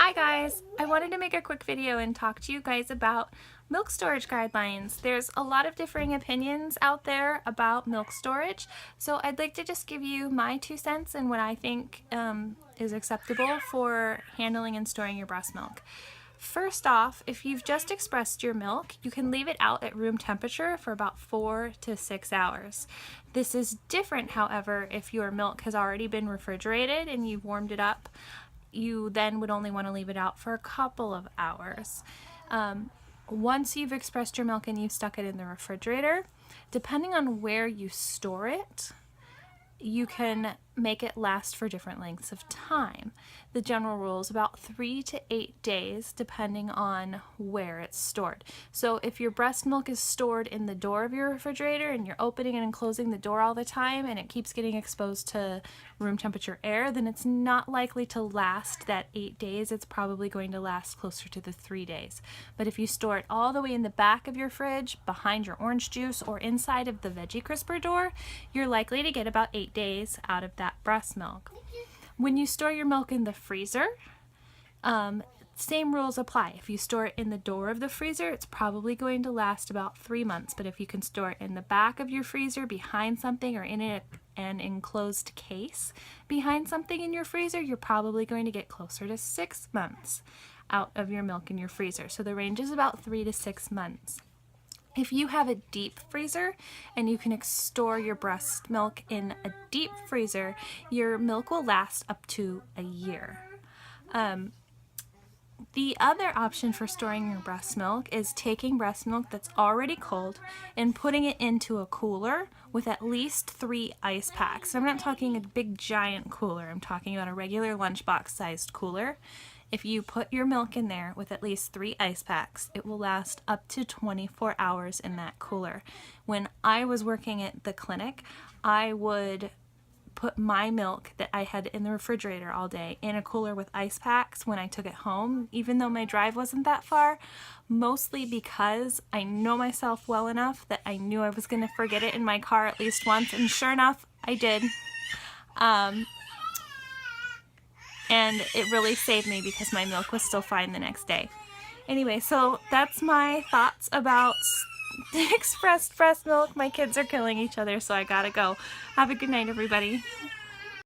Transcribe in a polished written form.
Hi guys! I wanted to make a quick video and talk to you guys about milk storage guidelines. There's a lot of differing opinions out there about milk storage, so I'd like to just give you my 2 cents and what I think is acceptable for handling and storing your breast milk. First off, if you've just expressed your milk, you can leave it out at room temperature for about 4 to 6 hours. This is different, however, if your milk has already been refrigerated and you've warmed it up. You then would only want to leave it out for a couple of hours. Once you've expressed your milk and you've stuck it in the refrigerator, depending on where you store it, you can make it last for different lengths of time. The general rule is about 3 to 8 days depending on where it's stored. So if your breast milk is stored in the door of your refrigerator and you're opening and closing the door all the time and it keeps getting exposed to room temperature air, then it's not likely to last that 8 days. It's probably going to last closer to the 3 days. But if you store it all the way in the back of your fridge, behind your orange juice, or inside of the veggie crisper door, you're likely to get about 8 days out of that breast milk. When you store your milk in the freezer, same rules apply. If you store it in the door of the freezer, it's probably going to last about 3 months, but if you can store it in the back of your freezer, behind something, or in an enclosed case behind something in your freezer, you're probably going to get closer to 6 months out of your milk in your freezer. So the range is about 3 to 6 months. If you have a deep freezer and you can store your breast milk in a deep freezer, your milk will last up to a year. The other option for storing your breast milk is taking breast milk that's already cold and putting it into a cooler with at least 3 ice packs. I'm not talking a big giant cooler, I'm talking about a regular lunchbox sized cooler. If you put your milk in there with at least 3 ice packs, it will last up to 24 hours in that cooler. When I was working at the clinic, I would put my milk that I had in the refrigerator all day in a cooler with ice packs when I took it home, even though my drive wasn't that far, mostly because I know myself well enough that I knew I was going to forget it in my car at least once, and sure enough, I did. And it really saved me because my milk was still fine the next day. Anyway, so that's my thoughts about expressed breast milk. My kids are killing each other, so I gotta go. Have a good night, everybody.